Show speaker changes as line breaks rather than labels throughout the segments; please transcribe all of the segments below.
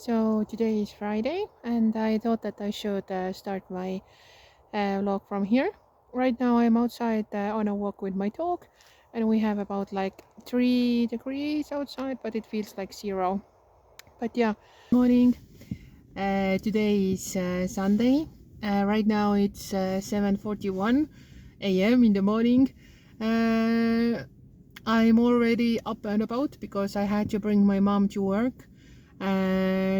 So today is Friday, and I thought that I should start my vlog from here. Right now, I'm outside on a walk with my dog, and we have about like 3 degrees outside, but it feels like zero. But yeah, morning. Today is Sunday. Right now it's 7:41 a.m. in the morning. Uh, I'm already up and about because I had to bring my mom to work.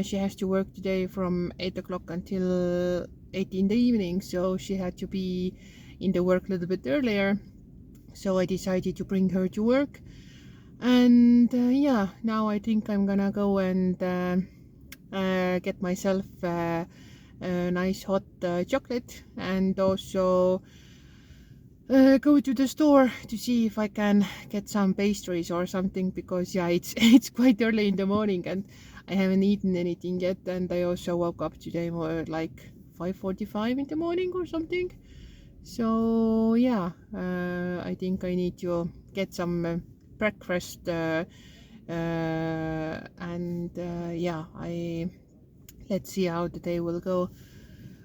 She has to work today from 8 o'clock until 8 in the evening, so she had to be in the work a little bit earlier. So I decided to bring her to work. And yeah, now I think I'm gonna go and get myself a nice hot chocolate, and also go to the store to see if I can get some pastries or something, because yeah, it's it's quite early in the morning and I haven't eaten anything yet. And I also woke up today more like 5:45 in the morning or something. So yeah, I think I need to get some breakfast, and yeah, I let's see how the day will go.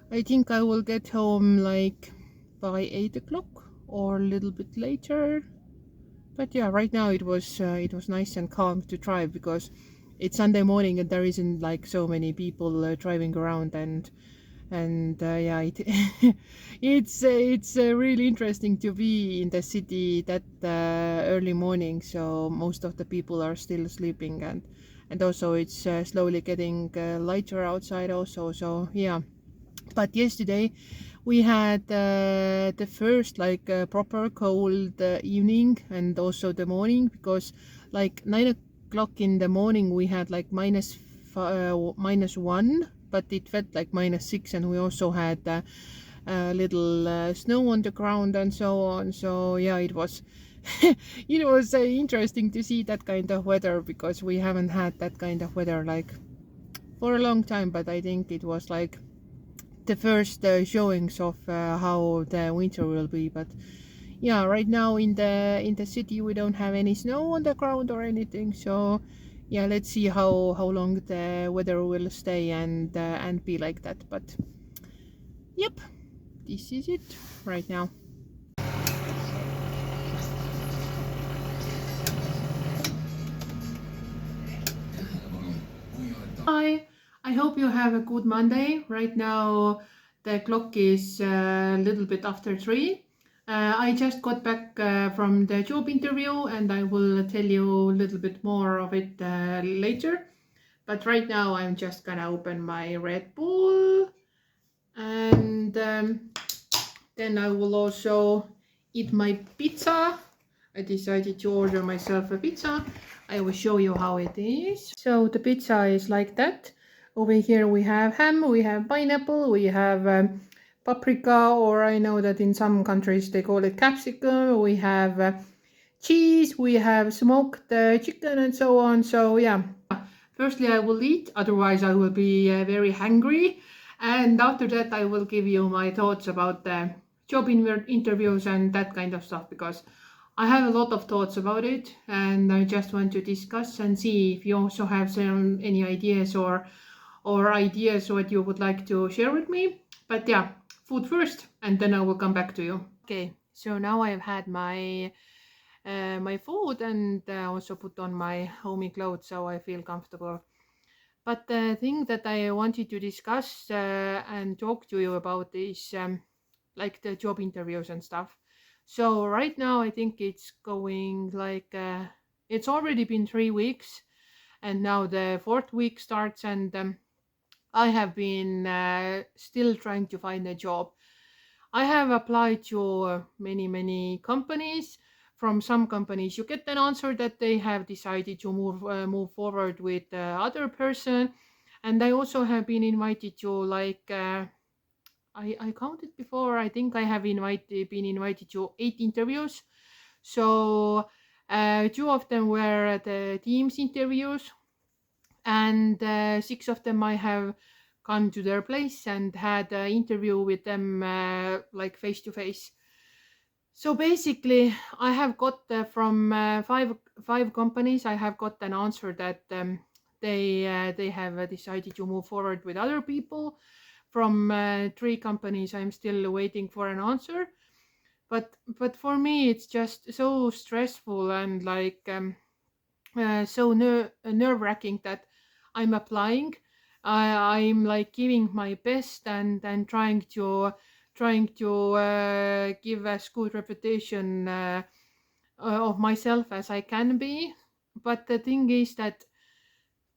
I think I will get home like by 8 o'clock or a little bit later. But yeah, right now it was nice and calm to drive because it's Sunday morning and there isn't like so many people driving around. And yeah, it's really interesting to be in the city that early morning. So most of the people are still sleeping, and also it's slowly getting lighter outside also. So yeah, but yesterday we had the first like proper cold evening and also the morning, because like 9 o'clock in the morning we had like -1, but it felt like -6, and we also had a little snow on the ground and so on. So yeah, it was it was interesting to see that kind of weather, because we haven't had that kind of weather like for a long time. But I think it was like the first showings of how the winter will be. But yeah, right now in the city we don't have any snow on the ground or anything. So yeah, let's see how long the weather will stay and be like that. But yep, this is it right now. Hi, I hope you have a good Monday. Right now, the clock is a little bit after 3. I just got back from the job interview, and I will tell you a little bit more of it later. But right now, I'm just gonna open my Red Bull, and then I will also eat my pizza. I decided to order myself a pizza. I will show you how it is. So the pizza is like that. Over here we have ham, we have pineapple, we have paprika, or I know that in some countries they call it capsicum. We have cheese, we have smoked chicken and so on. So yeah, firstly I will eat, otherwise I will be very hungry. And after that I will give you my thoughts about the job interviews and that kind of stuff, because I have a lot of thoughts about it, and I just want to discuss and see if you also have some any ideas or ideas what you would like to share with me. But yeah, food first, and then I will come back to you. Okay, so now I've had my food, and also put on my homey clothes so I feel comfortable. But the thing that I wanted to discuss and talk to you about is like the job interviews and stuff. So right now I think it's going like it's already been 3 weeks, and now the fourth week starts, and I have been still trying to find a job. I have applied to many companies. From some companies, you get an answer that they have decided to move forward with the other person, and I also have been invited to like I counted before. I think I have been invited to 8 interviews. So two of them were the Teams interviews, and 6 of them I have gone to their place and had an interview with them like face to face. So basically, I have got from five companies. I have got an answer that they have decided to move forward with other people. From 3 companies, I'm still waiting for an answer. But for me, it's just so stressful and like so nerve-wracking that I'm applying. I'm like giving my best and trying to give as good reputation of myself as I can be. But the thing is that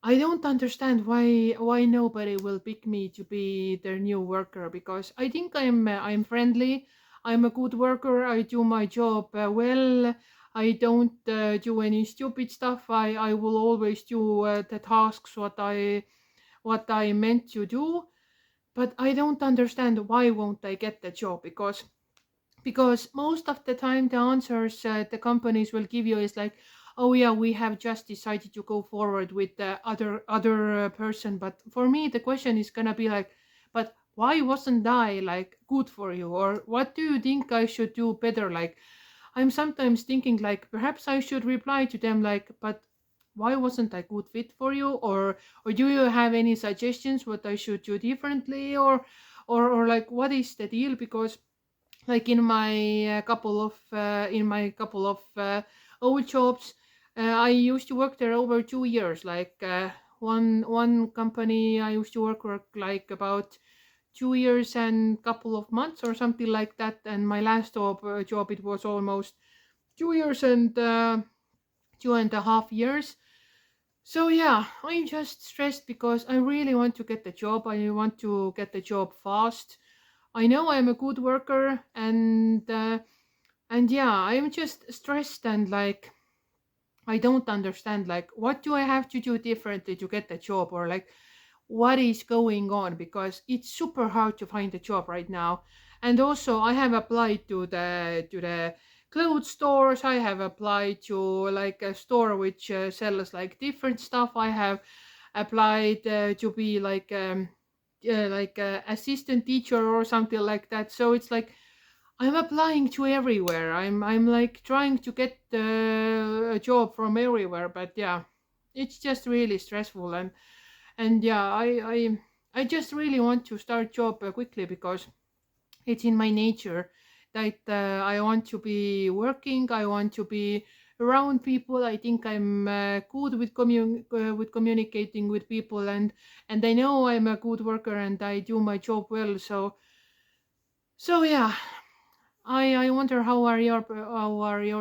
I don't understand why nobody will pick me to be their new worker, because I think I'm friendly, I'm a good worker, I do my job well, I don't do any stupid stuff. I will always do the tasks what I meant to do. But I don't understand why won't I get the job, because most of the time the answers the companies will give you is like, oh yeah, we have just decided to go forward with the other person. But for me the question is gonna be like, but why wasn't I like good for you, or what do you think I should do better? Like, I'm sometimes thinking like perhaps I should reply to them like, but why wasn't I good fit for you, or do you have any suggestions what I should do differently, or like what is the deal? Because like in my couple of old jobs, I used to work there over 2 years. Like one company I used to work like about 2 years and couple of months or something like that, and my last job it was almost 2 years and 2.5 years. So yeah, I'm just stressed because I really want to get the job. I want to get the job fast. I know I'm a good worker, and yeah, I'm just stressed and like I don't understand like what do I have to do differently to get the job, or like what is going on, because it's super hard to find a job right now. And also I have applied to the clothes stores. I have applied to like a store which sells like different stuff. I have applied to be like a assistant teacher or something like that. So it's like I'm applying to everywhere. I'm like trying to get a job from everywhere. But yeah, it's just really stressful. And yeah, I just really want to start job quickly, because it's in my nature that I want to be working. I want to be around people. I think I'm good with with communicating with people, and I know I'm a good worker and I do my job well. So yeah, I wonder how are your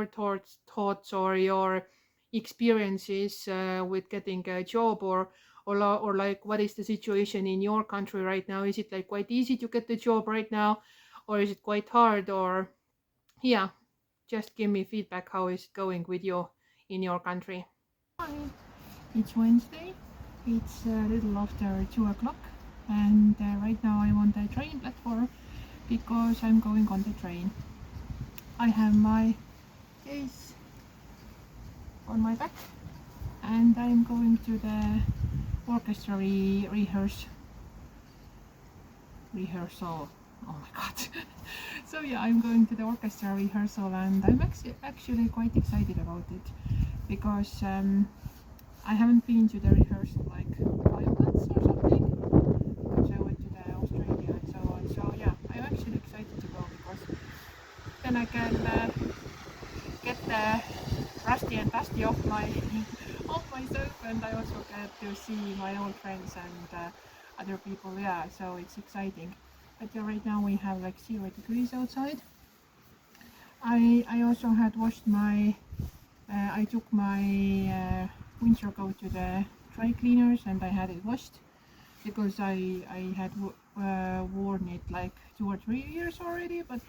thoughts or your experiences with getting a job, or like what is the situation in your country right now? Is it like quite easy to get the job right now, or is it quite hard? Or yeah, just give me feedback. How is it going with you in your country? Hi, it's Wednesday. It's a little after 2 o'clock, and right now I'm on the train platform because I'm going on the train. I have my case on my back, and I'm going to the orchestra rehearsal. Oh my god. So yeah, I'm going to the orchestra rehearsal, and I'm actually quite excited about it, because I haven't been to the rehearsal like 5 months or something, because I went to the Australia and so on. So yeah, I'm actually excited to go, because then I can get the rusty and dusty off myself, and I also get to see my old friends and other people. Yeah, so it's exciting. But yeah, right now we have like 0 degrees outside. I also had washed my I took my winter coat to the dry cleaners, and I had it washed, because I had worn it like 2 or 3 years already, but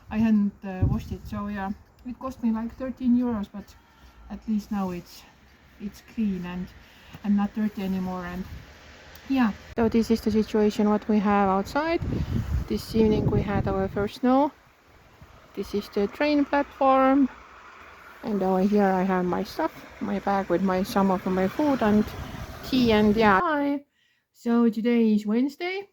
I hadn't washed it. So yeah, it cost me like 13 euros, but at least now it's clean and not dirty anymore. And yeah, so this is the situation what we have outside. This evening we had our first snow. This is the train platform, and over here I have my stuff, my bag with some of my food and tea. And yeah, hi. So today is Wednesday,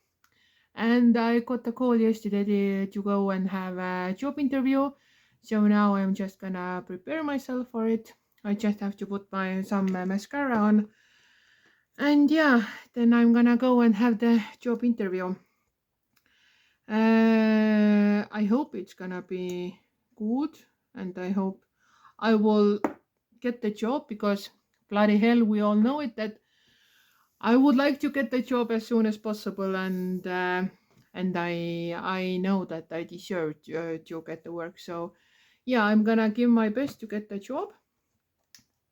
and I got a call yesterday to go and have a job interview. So now I'm just gonna prepare myself for it. I just have to put some mascara on, And yeah, then I'm gonna go and have the job interview. I hope it's gonna be good, and I hope I will get the job, because bloody hell, we all know it, that I would like to get the job as soon as possible, and I know that I deserve to get the work. So yeah, I'm gonna give my best to get the job,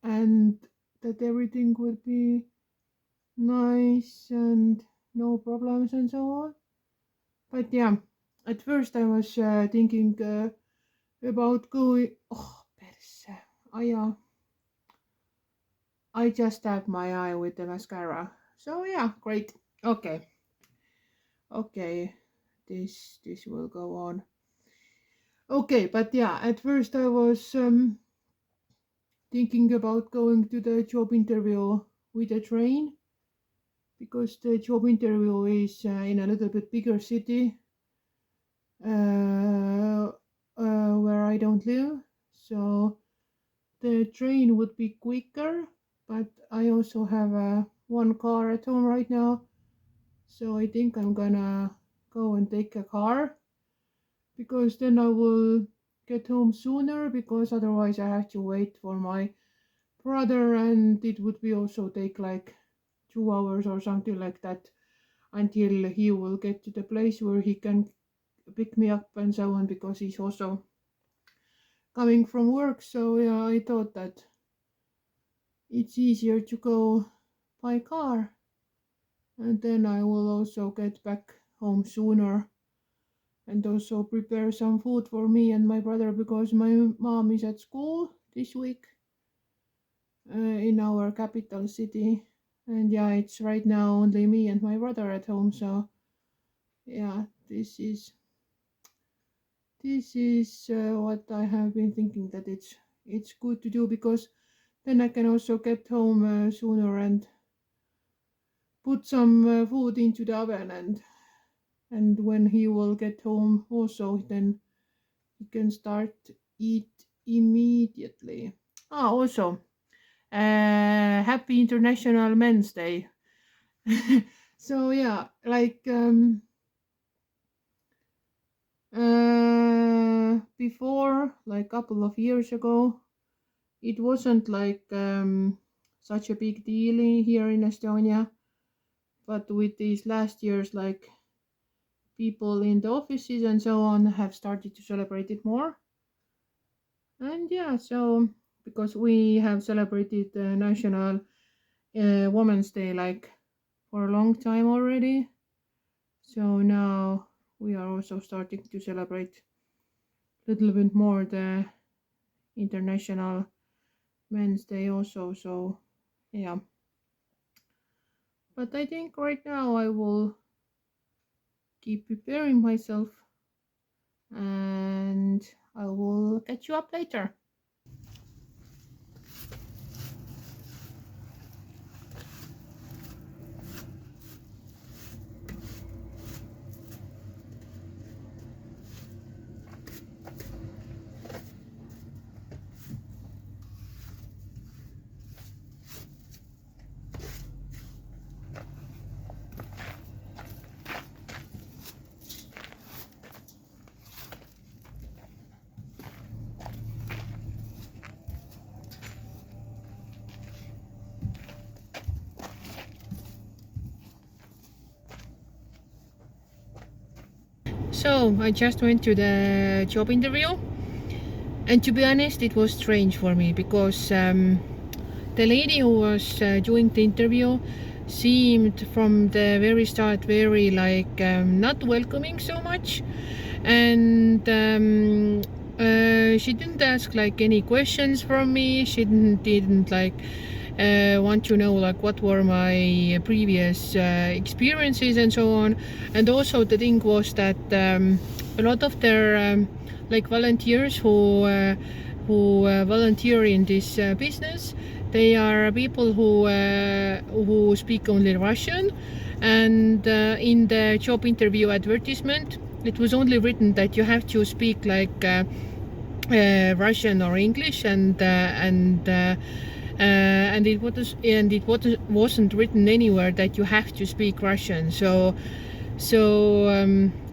and that everything will be nice and no problems and so on. But yeah, at first I was thinking about going. Oh, perse. I just tapped my eye with the mascara. So yeah, great. Okay, okay, this will go on. Okay, but yeah, at first I was thinking about going to the job interview with a train, because the job interview is in a little bit bigger city uh, where I don't live. So the train would be quicker, but I also have one car at home right now. So I think I'm gonna go and take a car, because then I will get home sooner, because otherwise I have to wait for my brother, and it would be also take like 2 hours or something like that until he will get to the place where he can pick me up and so on, because he's also coming from work. So yeah, I thought that it's easier to go by car, and then I will also get back home sooner, and also prepare some food for me and my brother, because my mom is at school this week in our capital city. And yeah, it's right now only me and my brother at home. So yeah, this is what I have been thinking, that it's good to do, because then I can also get home sooner and put some food into the oven, and when he will get home also, then he can start eat immediately. Ah, also, happy International Men's Day. So yeah, like before, like couple of years ago, it wasn't like such a big deal here in Estonia, but with these last years, like people in the offices and so on have started to celebrate it more. And yeah, so because we have celebrated the National Women's Day like for a long time already, so now we are also starting to celebrate a little bit more the International Men's Day also. So yeah, but I think right now I will keep preparing myself, and I will catch you up later. So I just went to the job interview, and to be honest, it was strange for me, because the lady who was doing the interview seemed from the very start very like not welcoming so much, and she didn't ask like any questions from me. She didn't like want to know like what were my previous experiences and so on. And also the thing was that a lot of their like volunteers who volunteer in this business, they are people who speak only Russian, and in the job interview advertisement it was only written that you have to speak like Russian or English, and wasn't written anywhere that you have to speak Russian.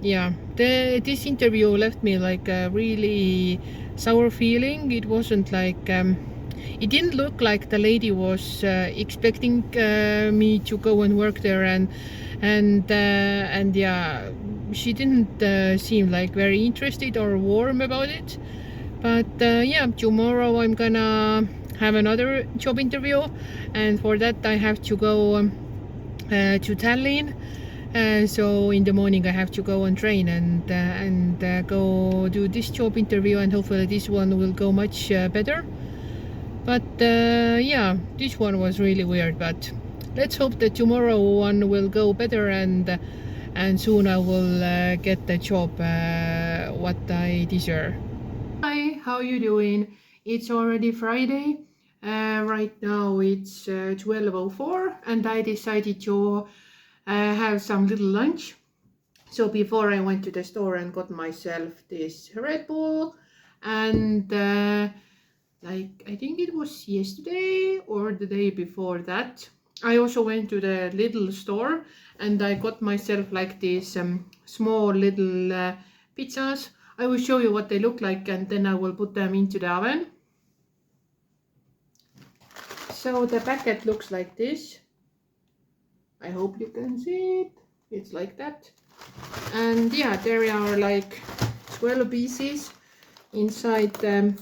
Yeah, this interview left me like a really sour feeling. It wasn't like it didn't look like the lady was expecting me to go and work there, and yeah, she didn't seem like very interested or warm about it. But yeah, tomorrow I'm gonna have another job interview, and for that I have to go to Tallinn. So in the morning I have to go on train and go do this job interview, and hopefully this one will go much better. But yeah, this one was really weird, but let's hope that tomorrow one will go better, and soon I will get the job what I deserve. Hi, how you doing? It's already Friday. Right now it's 12:04 and I decided to have some little lunch. So before I went to the store and got myself this Red Bull, and like I think it was yesterday or the day before that, I also went to the little store and I got myself like these small little pizzas. I will show you what they look like and then I will put them into the oven. So the packet looks like this. I hope you can see it. It's like that. And yeah, there are like 12 pieces inside the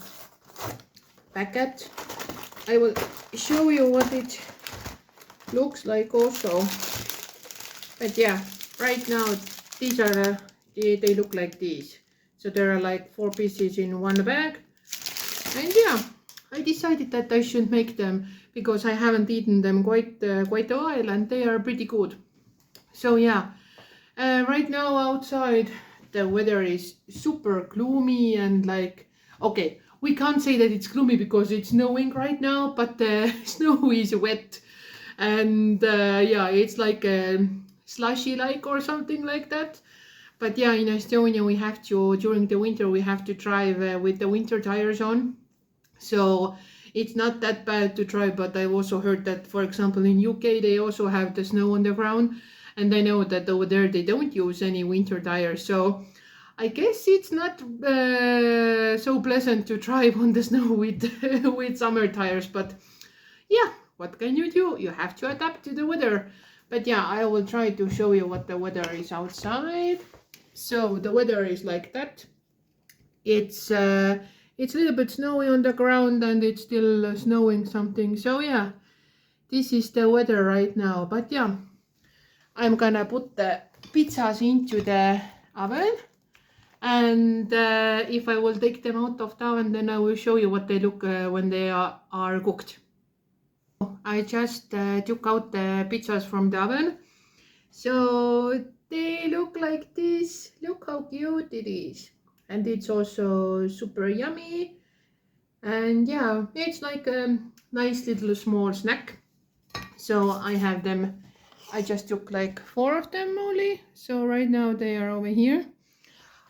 packet. I will show you what it looks like also. But yeah, right now these are they look like these. So there are like 4 pieces in one bag. And yeah, I decided that I should make them because I haven't eaten them quite a while and they are pretty good. So yeah, right now outside the weather is super gloomy and like, okay, we can't say that it's gloomy because it's snowing right now, but the snow is wet and yeah, it's like slushy like or something like that. But yeah, in Estonia we have to, during the winter we have to drive with the winter tires on. So it's not that bad to drive, but I've also heard that, for example, in UK they also have the snow on the ground, and I know that over there they don't use any winter tires. So I guess it's not so pleasant to drive on the snow with with summer tires. But yeah, what can you do? You have to adapt to the weather. But yeah, I will try to show you what the weather is outside. So the weather is like that. It's a little bit snowy on the ground and it's still snowing something. So yeah, this is the weather right now. But yeah, I'm gonna put the pizzas into the oven, and if I will take them out of the oven, then I will show you what they look when they are cooked. I just took out the pizzas from the oven. So they look like this. Look how cute it is. And it's also super yummy. And yeah, it's like a nice little small snack. So I have them. I just took like 4 of them only. So right now they are over here.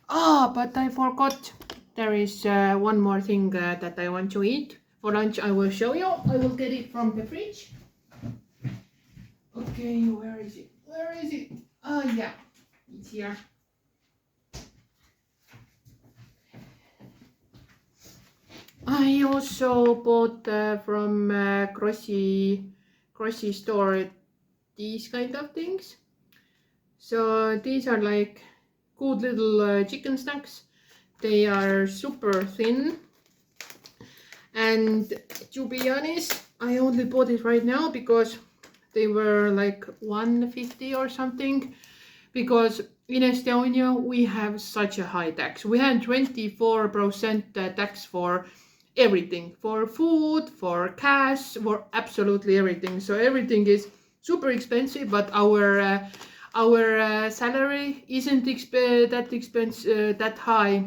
But I forgot. There is one more thing that I want to eat. For lunch I will show you. I will get it from the fridge. Okay, where is it? Where is it? Oh yeah, it's here. I also bought from Crossi store these kind of things. So these are like good little chicken snacks. They are super thin. And to be honest, I only bought it right now because they were like 150 or something. Because in Estonia we have such a high tax. We had 24% tax for everything, for food, for cash, for absolutely everything. So everything is super expensive, but our salary isn't that high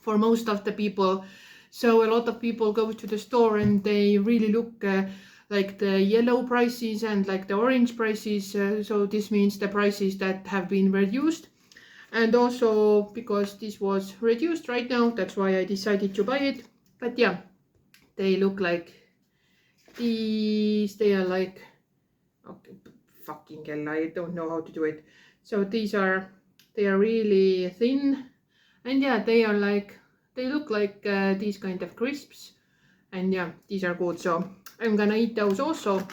for most of the people. So a lot of people go to the store and they really look like the yellow prices and like the orange prices. So this means the prices that have been reduced. And also because this was reduced right now, that's why I decided to buy it. But yeah, they look like they are like, okay, fucking hell, I don't know how to do it. So they are really thin, and yeah, they look like these kind of crisps, and yeah, these are good. So I'm gonna eat those also,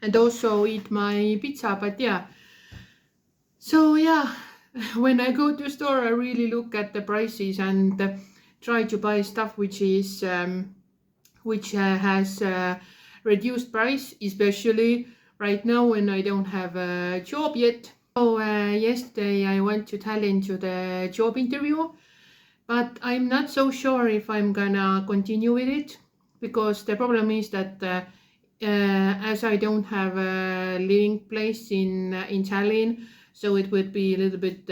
and also eat my pizza. But yeah, so yeah, when I go to store, I really look at the prices and try to buy stuff which is which has reduced price, especially right now when I don't have a job yet. So yesterday I went to Tallinn to the job interview, but I'm not so sure if I'm gonna continue with it, because the problem is that as I don't have a living place in Tallinn, so it would be a little bit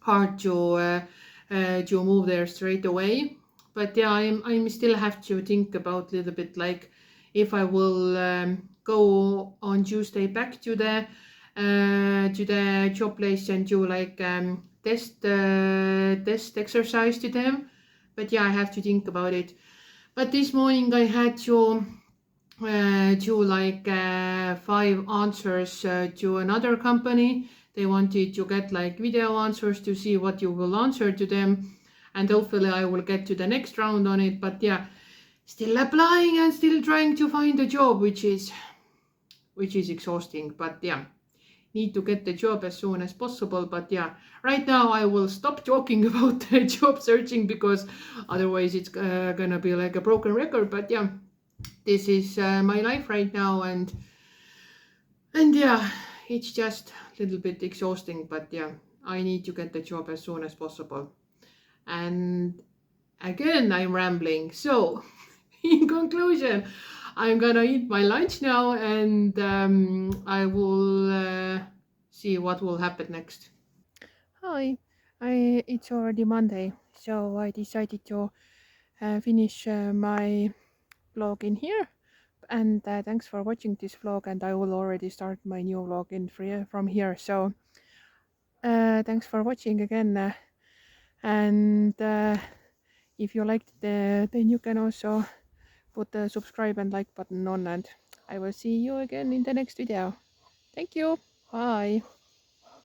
hard to move there straight away. But yeah, I'm still have to think about a little bit, like if I will go on Tuesday back to the job place and do like test exercise to them. But yeah, I have to think about it. But this morning I had to do like 5 answers to another company. They wanted to get like video answers to see what you will answer to them, and hopefully I will get to the next round on it. But yeah, still applying and still trying to find a job, which is exhausting. But yeah, need to get the job as soon as possible. But yeah, right now I will stop talking about the job searching, because otherwise it's gonna be like a broken record. But yeah, this is my life right now, and yeah, it's just a little bit exhausting. But yeah, I need to get the job as soon as possible. And again, I'm rambling. So in conclusion, I'm gonna eat my lunch now, and I will see what will happen next. Hi, it's already Monday, so I decided to finish my vlog in here. And thanks for watching this vlog, and I will already start my new vlog in from here. So thanks for watching again, and if you liked it, then you can also put the subscribe and like button on, and I will see you again in the next video. Thank you. Bye.